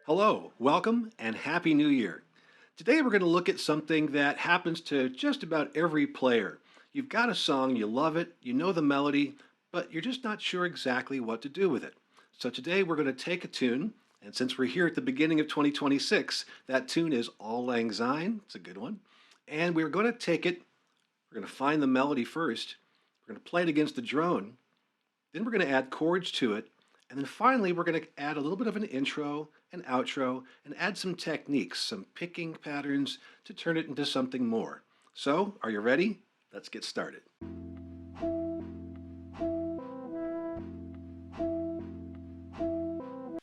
Hello, welcome, and Happy New Year. Today we're going to look at something that happens to just about every player. You've got a song, you love it, you know the melody, but you're just not sure exactly what to do with it. So today we're going to take a tune, and since we're here at the beginning of 2026, that tune is Auld Lang Syne. It's a good one. And we're going to take it, we're going to find the melody first, we're going to play it against the drone, then we're going to add chords to it, and then finally we're going to add a little bit of an intro, an outro, and add some techniques, some picking patterns to turn it into something more. So, are you ready? Let's get started.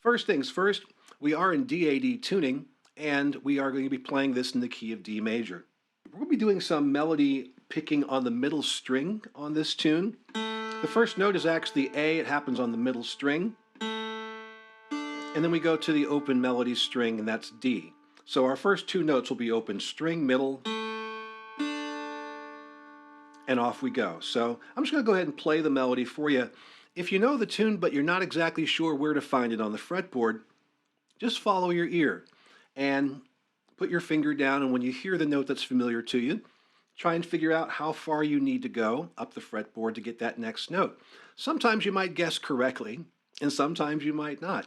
First things first, we are in DAD tuning, and we are going to be playing this in the key of D major. We're going to be doing some melody picking on the middle string on this tune. The first note is actually A, it happens on the middle string. And then we go to the open melody string, and that's D. So our first two notes will be open string, middle, and off we go. So I'm just going to go ahead and play the melody for you. If you know the tune, but you're not exactly sure where to find it on the fretboard, just follow your ear and put your finger down, and when you hear the note that's familiar to you, try and figure out how far you need to go up the fretboard to get that next note. Sometimes you might guess correctly, and sometimes you might not.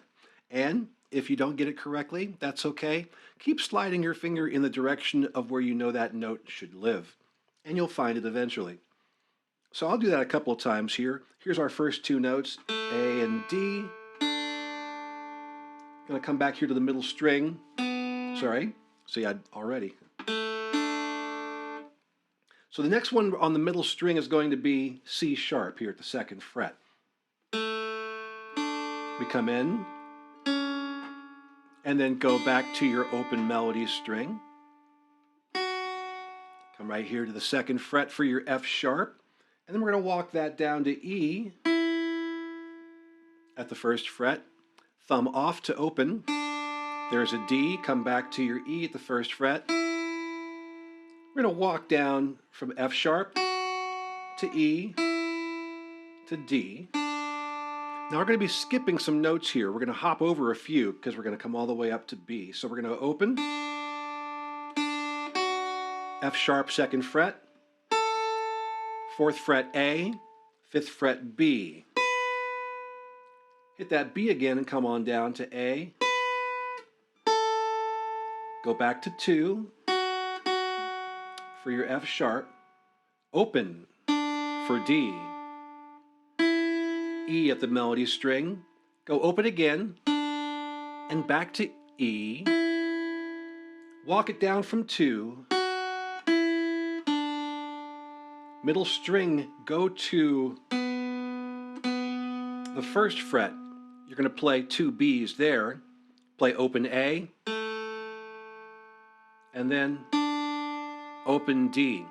And if you don't get it correctly, that's okay. Keep sliding your finger in the direction of where you know that note should live, and you'll find it eventually. So I'll do that a couple of times here. Here's our first two notes, A and D. Gonna come back here to the middle string. Sorry, see, I already. So the next one on the middle string is going to be C sharp here at the second fret. We come in, and then go back to your open melody string. Come right here to the second fret for your F sharp, and then we're going to walk that down to E at the first fret. Thumb off to open. There's a D, come back to your E at the first fret. We're going to walk down from F sharp to E to D. Now we're going to be skipping some notes here. We're going to hop over a few because we're going to come all the way up to B. So we're going to open, F sharp second fret, fourth fret A, fifth fret B. Hit that B again and come on down to A. Go back to 2 for your F sharp. Open for D. E at the melody string. Go open again and back to E. Walk it down from 2. Middle string, go to the first fret. You're going to play 2 B's there. Play open A, and then open D.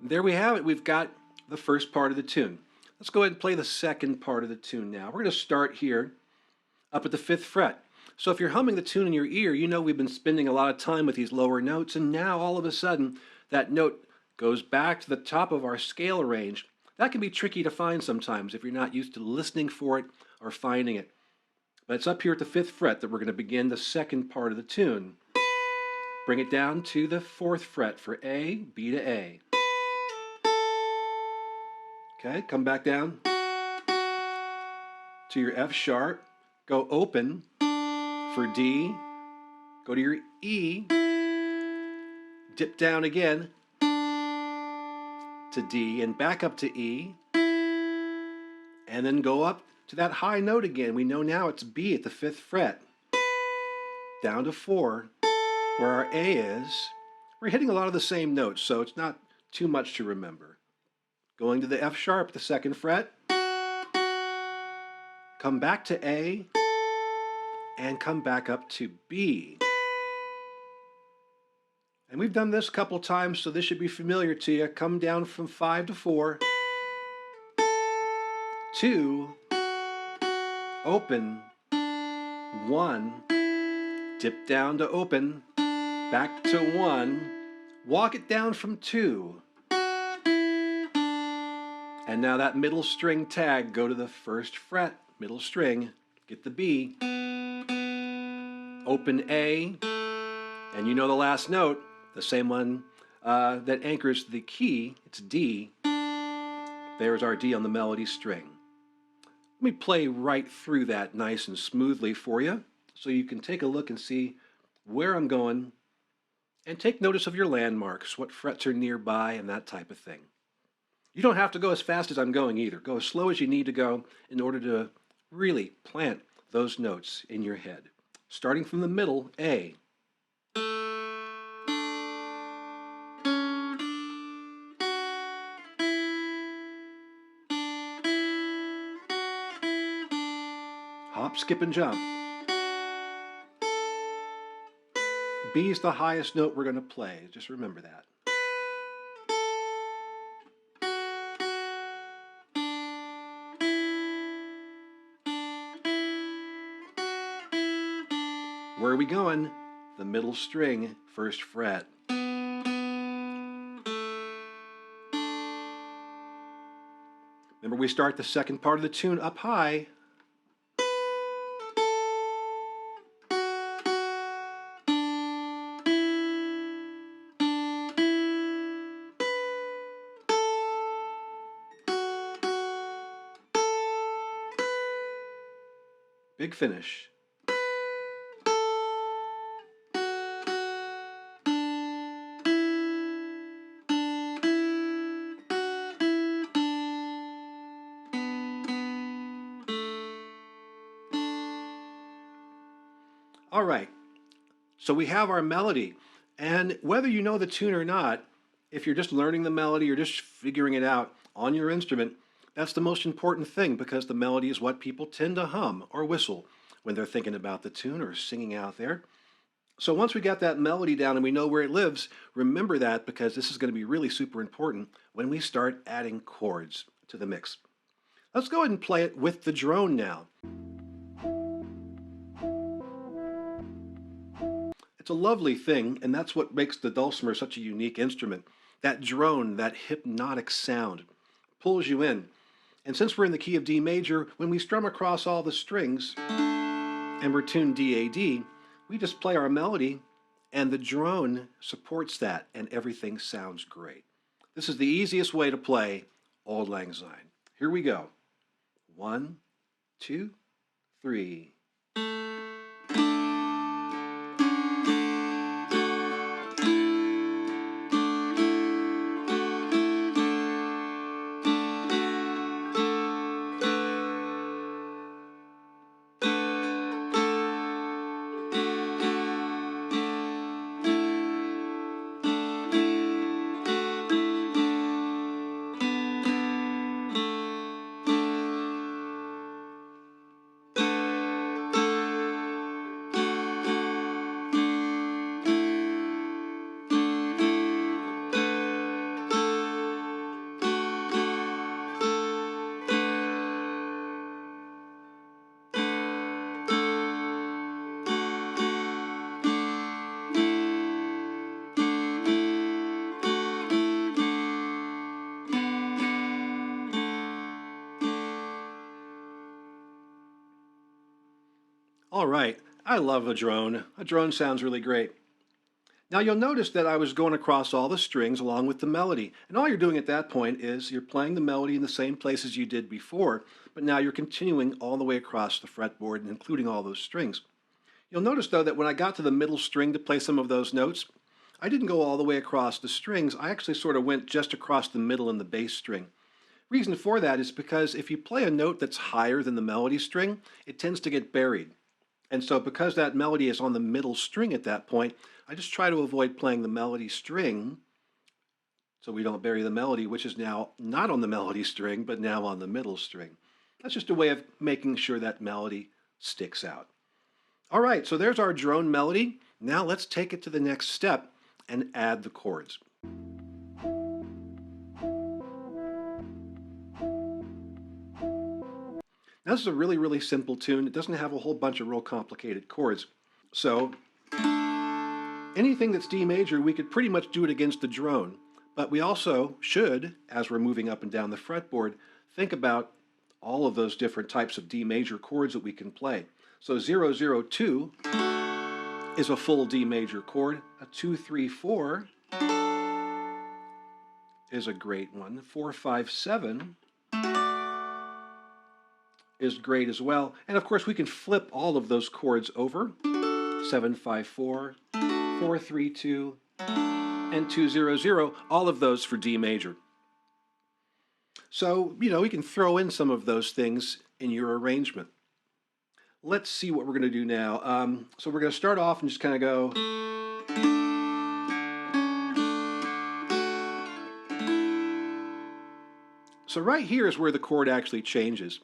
There we have it. We've got the first part of the tune. Let's go ahead and play the second part of the tune now. We're going to start here up at the 5th fret. So if you're humming the tune in your ear, you know we've been spending a lot of time with these lower notes, and now all of a sudden that note goes back to the top of our scale range. That can be tricky to find sometimes if you're not used to listening for it or finding it. But it's up here at the 5th fret that we're going to begin the second part of the tune. Bring it down to the 4th fret for A, B to A. Okay, come back down to your F sharp, go open for D, go to your E, dip down again to D and back up to E, and then go up to that high note again. We know now it's B at the 5th fret, down to 4, where our A is. We're hitting a lot of the same notes, so it's not too much to remember. Going to the F sharp, the 2nd fret, come back to A, and come back up to B. And we've done this a couple times, so this should be familiar to you. Come down from 5 to 4, 2, open, 1, dip down to open, back to 1, walk it down from 2, and now that middle string tag, go to the 1st fret, middle string, get the B, open A, and you know the last note, the same one that anchors the key, it's D. There's our D on the melody string. Let me play right through that nice and smoothly for you so you can take a look and see where I'm going and take notice of your landmarks, what frets are nearby and that type of thing. You don't have to go as fast as I'm going either. Go as slow as you need to go in order to really plant those notes in your head. Starting from the middle, A. Hop, skip, and jump. B is the highest note we're going to play. Just remember that. Where are we going? The middle string, first fret. Remember, we start the second part of the tune up high. Big finish. All right, so we have our melody, and whether you know the tune or not, if you're just learning the melody or just figuring it out on your instrument, that's the most important thing because the melody is what people tend to hum or whistle when they're thinking about the tune or singing out there. So once we got that melody down and we know where it lives, remember that because this is going to be really super important when we start adding chords to the mix. Let's go ahead and play it with the drone now. It's a lovely thing, and that's what makes the dulcimer such a unique instrument. That drone, that hypnotic sound, pulls you in. And since we're in the key of D major, when we strum across all the strings and we're tuned D-A-D, we just play our melody and the drone supports that and everything sounds great. This is the easiest way to play Auld Lang Syne. Here we go. 1, 2, 3. All right, I love a drone. A drone sounds really great. Now you'll notice that I was going across all the strings along with the melody. And all you're doing at that point is you're playing the melody in the same place as you did before, but now you're continuing all the way across the fretboard and including all those strings. You'll notice though that when I got to the middle string to play some of those notes, I didn't go all the way across the strings. I actually sort of went just across the middle in the bass string. Reason for that is because if you play a note that's higher than the melody string, it tends to get buried. And so because that melody is on the middle string at that point, I just try to avoid playing the melody string so we don't bury the melody, which is now not on the melody string, but now on the middle string. That's just a way of making sure that melody sticks out. All right, so there's our drone melody. Now let's take it to the next step and add the chords. Now, this is a really, really simple tune. It doesn't have a whole bunch of real complicated chords. So anything that's D major, we could pretty much do it against the drone. But we also should, as we're moving up and down the fretboard, think about all of those different types of D major chords that we can play. So 0, 0, 2 is a full D major chord. A 2, 3, 4 is a great one. 4, 5, 7 is great as well. And of course, we can flip all of those chords over. 7, 5, 4, 4, 3, 2, and 2, 0, 0, all of those for D major. So, we can throw in some of those things in your arrangement. Let's see what we're going to do now. So we're going to start off and just kind of go. So right here is where the chord actually changes.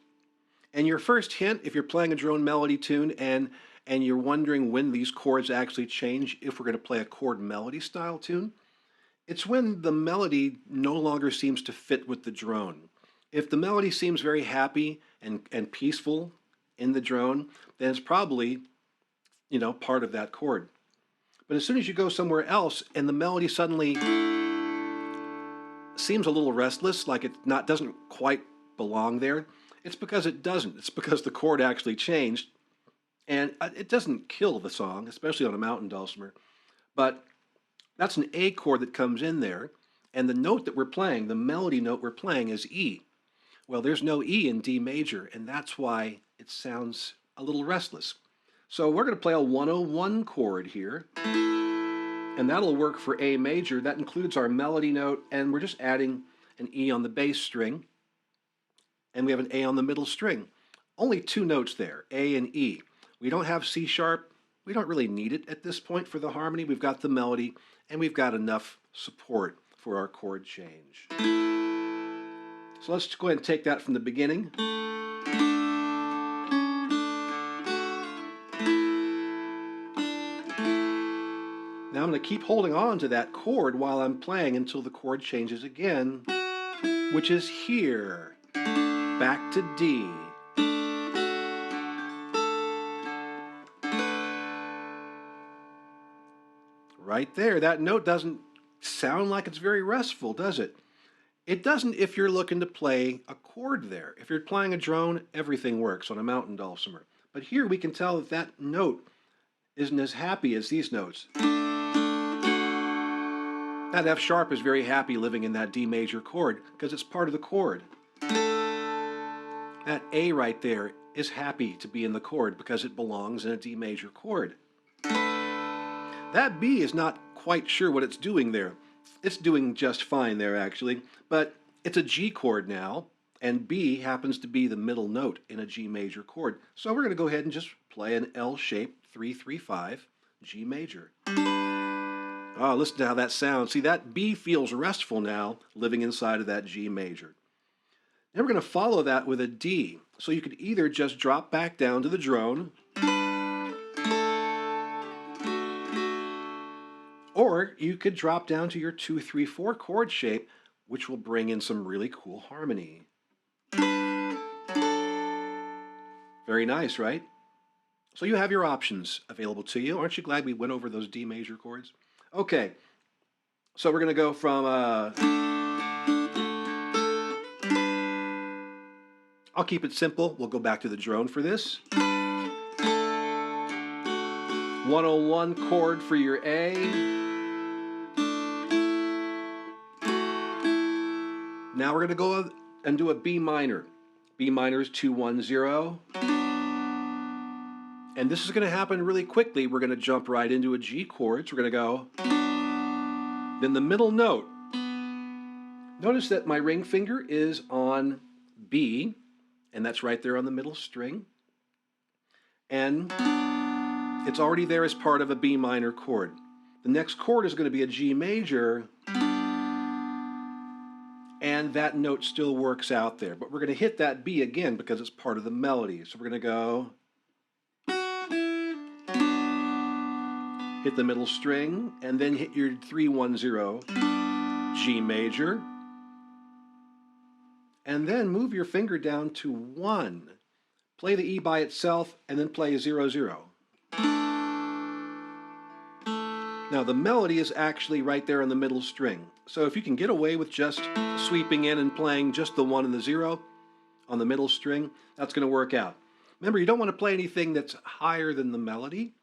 And your first hint, if you're playing a drone melody tune and you're wondering when these chords actually change, if we're going to play a chord melody style tune, it's when the melody no longer seems to fit with the drone. If the melody seems very happy and peaceful in the drone, then it's probably, part of that chord. But as soon as you go somewhere else and the melody suddenly seems a little restless, like it doesn't quite belong there, it's because it doesn't. It's because the chord actually changed. And it doesn't kill the song, especially on a mountain dulcimer. But that's an A chord that comes in there. And the note that we're playing, the melody note we're playing, is E. Well, there's no E in D major, and that's why it sounds a little restless. So we're going to play a 101 chord here. And that'll work for A major. That includes our melody note, and we're just adding an E on the bass string. And we have an A on the middle string. Only two notes there, A and E. We don't have C sharp. We don't really need it at this point for the harmony. We've got the melody, and we've got enough support for our chord change. So let's go ahead and take that from the beginning. Now I'm going to keep holding on to that chord while I'm playing until the chord changes again, which is here, back to D. Right there, that note doesn't sound like it's very restful, does it? It doesn't if you're looking to play a chord there. If you're playing a drone, everything works on a mountain dulcimer. But here we can tell that that note isn't as happy as these notes. That F sharp is very happy living in that D major chord because it's part of the chord. That A right there is happy to be in the chord because it belongs in a D major chord. That B is not quite sure what it's doing there. It's doing just fine there, actually, but it's a G chord now, and B happens to be the middle note in a G major chord. So we're going to go ahead and just play an L-shaped 3-3-5 G major. Oh, listen to how that sounds. See, that B feels restful now, living inside of that G major. Then we're going to follow that with a D. So you could either just drop back down to the drone, or you could drop down to your 2-3-4 chord shape, which will bring in some really cool harmony. Very nice, right? So you have your options available to you. Aren't you glad we went over those D major chords? Okay, so we're going to go from, I'll keep it simple. We'll go back to the drone for this. 101 chord for your A. Now we're going to go and do a B minor. B minor is 2-1-0. And this is going to happen really quickly. We're going to jump right into a G chord. So we're going to go. Then the middle note. Notice that my ring finger is on B, and that's right there on the middle string. And it's already there as part of a B minor chord. The next chord is going to be a G major, and that note still works out there. But we're going to hit that B again because it's part of the melody. So we're going to go, hit the middle string, and then hit your 3-1-0 G major. And then move your finger down to 1. Play the E by itself, and then play 0-0. Now the melody is actually right there on the middle string. So if you can get away with just sweeping in and playing just the 1 and the 0 on the middle string, that's going to work out. Remember, you don't want to play anything that's higher than the melody.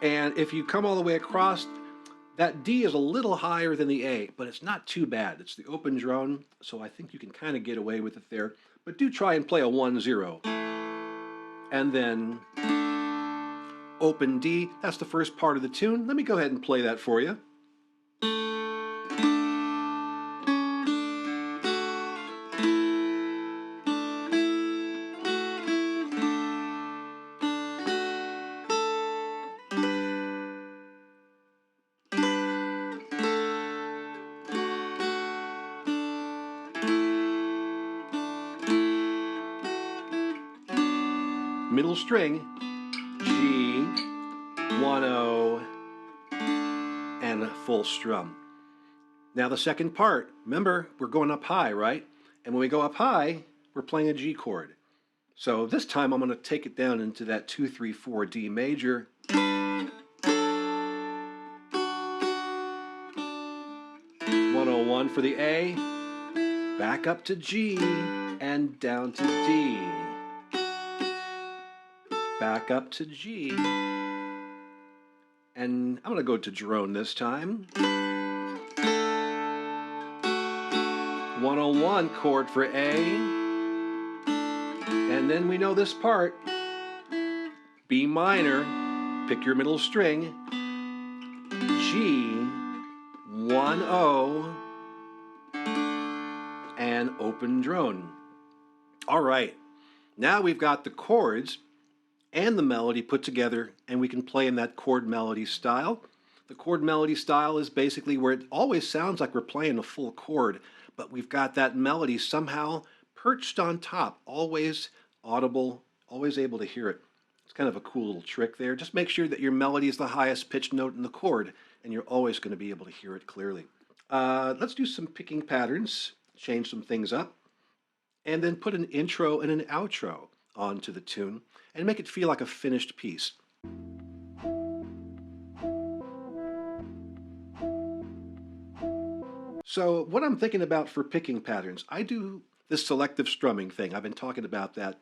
And if you come all the way across, that D is a little higher than the A, but it's not too bad. It's the open drone, so I think you can kind of get away with it there. But do try and play a 1-0. And then open D, that's the first part of the tune. Let me go ahead and play that for you. Middle string, G, 1-0, and a full strum. Now the second part, remember, we're going up high, right? And when we go up high, we're playing a G chord. So this time I'm going to take it down into that 2-3-4 D major. 101 for the A, back up to G, and down to D. Back up to G, and I'm going to go to drone this time. 101 chord for A, and then we know this part, B minor, pick your middle string, G, 1-0, and open drone. All right, now we've got the chords and the melody put together, and we can play in that chord melody style. The chord melody style is basically where it always sounds like we're playing a full chord, but we've got that melody somehow perched on top, always audible, always able to hear it. It's kind of a cool little trick there. Just make sure that your melody is the highest pitched note in the chord, and you're always going to be able to hear it clearly. Let's do some picking patterns, change some things up, and then put an intro and an outro onto the tune and make it feel like a finished piece. So what I'm thinking about for picking patterns, I do this selective strumming thing. I've been talking about that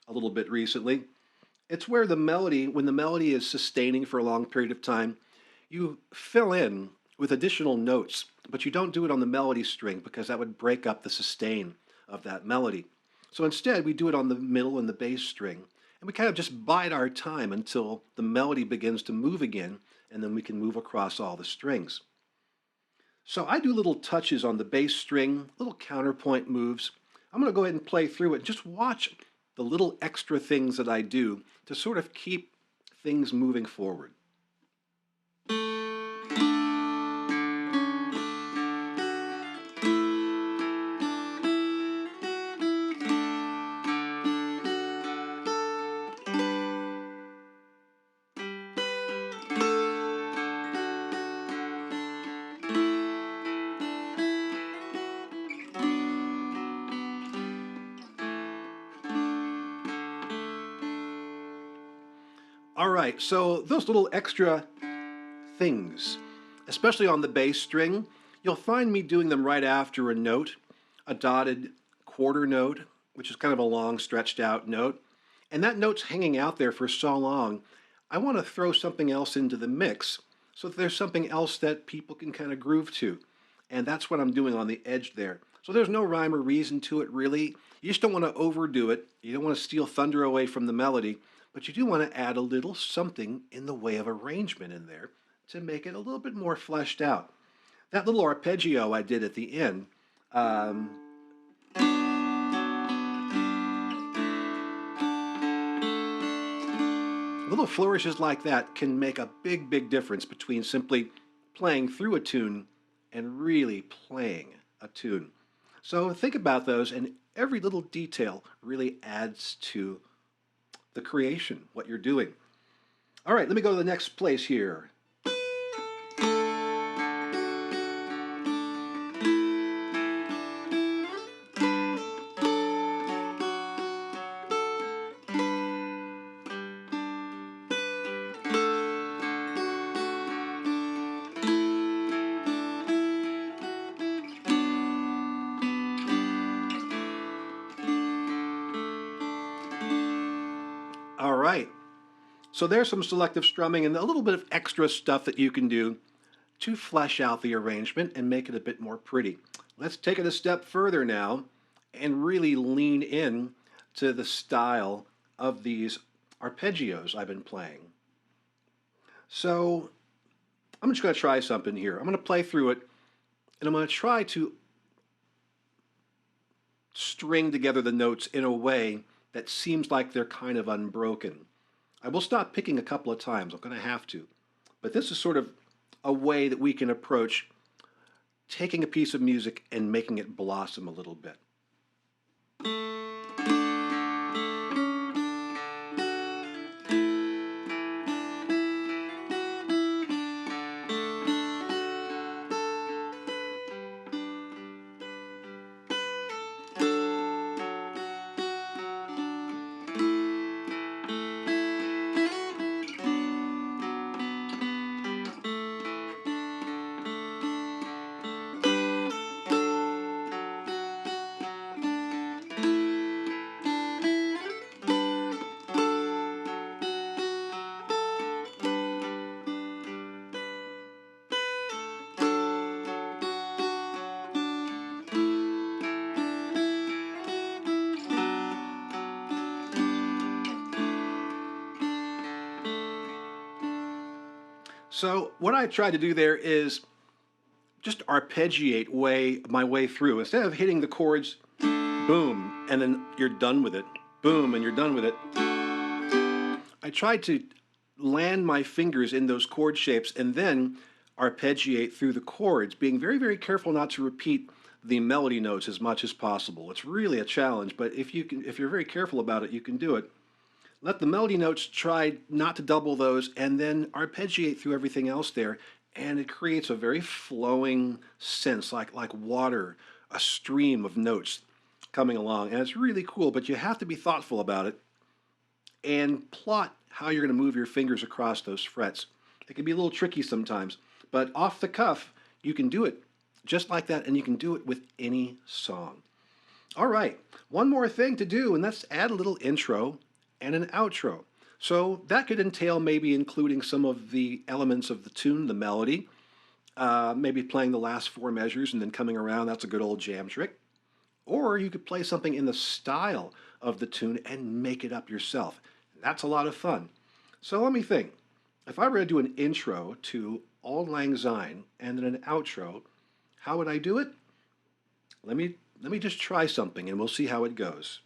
a little bit recently. It's where the melody, when the melody is sustaining for a long period of time, you fill in with additional notes, but you don't do it on the melody string because that would break up the sustain of that melody. So instead, we do it on the middle and the bass string, and we kind of just bide our time until the melody begins to move again, and then we can move across all the strings. So I do little touches on the bass string, little counterpoint moves. I'm going to go ahead and play through it. Just watch the little extra things that I do to sort of keep things moving forward. All right, so those little extra things, especially on the bass string, you'll find me doing them right after a note, a dotted quarter note, which is kind of a long stretched out note. And that note's hanging out there for so long, I want to throw something else into the mix so that there's something else that people can kind of groove to. And that's what I'm doing on the edge there. So there's no rhyme or reason to it really. You just don't want to overdo it. You don't want to steal thunder away from the melody. But you do want to add a little something in the way of arrangement in there to make it a little bit more fleshed out. That little arpeggio I did at the end, little flourishes like that can make a big, big difference between simply playing through a tune and really playing a tune. So think about those, and every little detail really adds to the creation, what you're doing. All right, let me go to the next place here. All right. So there's some selective strumming and a little bit of extra stuff that you can do to flesh out the arrangement and make it a bit more pretty. Let's take it a step further now and really lean in to the style of these arpeggios I've been playing. So I'm just going to try something here. I'm going to play through it, and I'm going to try to string together the notes in a way that seems like they're kind of unbroken. I will stop picking a couple of times. I'm going to have to. But this is sort of a way that we can approach taking a piece of music and making it blossom a little bit. So what I tried to do there is just arpeggiate my way through. Instead of hitting the chords, boom, and then you're done with it, boom, and you're done with it, I tried to land my fingers in those chord shapes and then arpeggiate through the chords, being very, very careful not to repeat the melody notes as much as possible. It's really a challenge, but if you're very careful about it, you can do it. Let the melody notes try not to double those, and then arpeggiate through everything else there, and it creates a very flowing sense, like water, a stream of notes coming along, and it's really cool, but you have to be thoughtful about it and plot how you're going to move your fingers across those frets. It can be a little tricky sometimes, but off the cuff, you can do it just like that, and you can do it with any song. All right, one more thing to do, and that's add a little intro and an outro. So that could entail maybe including some of the elements of the tune, the melody, maybe playing the last four measures and then coming around. That's a good old jam trick. Or you could play something in the style of the tune and make it up yourself. That's a lot of fun. So let me think. If I were to do an intro to Auld Lang Syne and then an outro, how would I do it? Let me just try something and we'll see how it goes.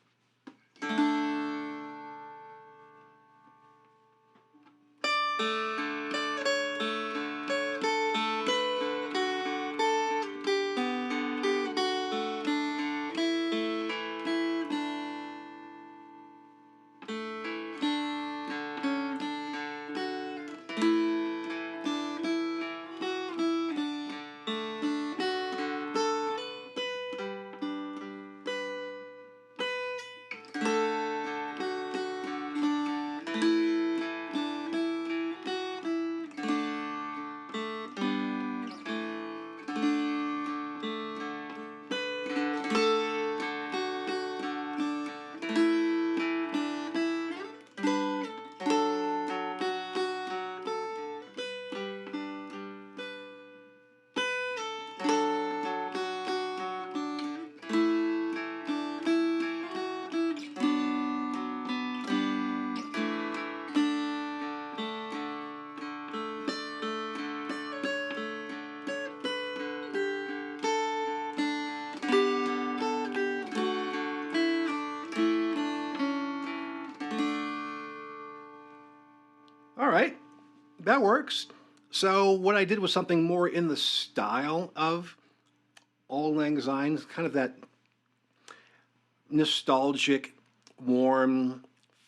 All right, that works. So what I did was something more in the style of Auld Lang Syne, kind of that nostalgic, warm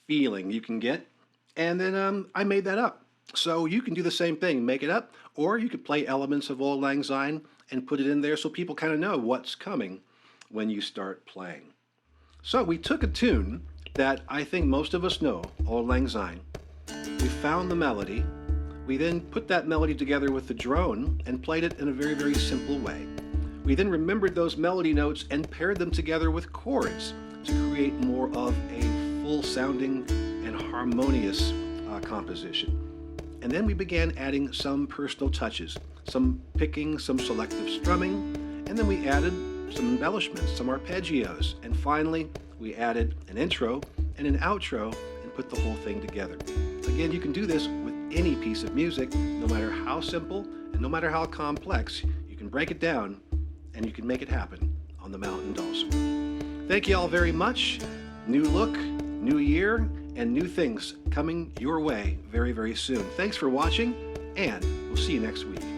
feeling you can get. And then I made that up. So you can do the same thing, make it up, or you could play elements of Auld Lang Syne and put it in there so people kind of know what's coming when you start playing. So we took a tune that I think most of us know, Auld Lang Syne. We found the melody. We then put that melody together with the drone and played it in a very, very simple way. We then remembered those melody notes and paired them together with chords to create more of a full-sounding and harmonious composition. And then we began adding some personal touches, some picking, some selective strumming, and then we added some embellishments, some arpeggios, and finally we added an intro and an outro and put the whole thing together. Again, you can do this with any piece of music, no matter how simple and no matter how complex. You can break it down and you can make it happen on the Mountain Dulcimer. Thank you all very much. New look, new year, and new things coming your way very, very soon. Thanks for watching, and we'll see you next week.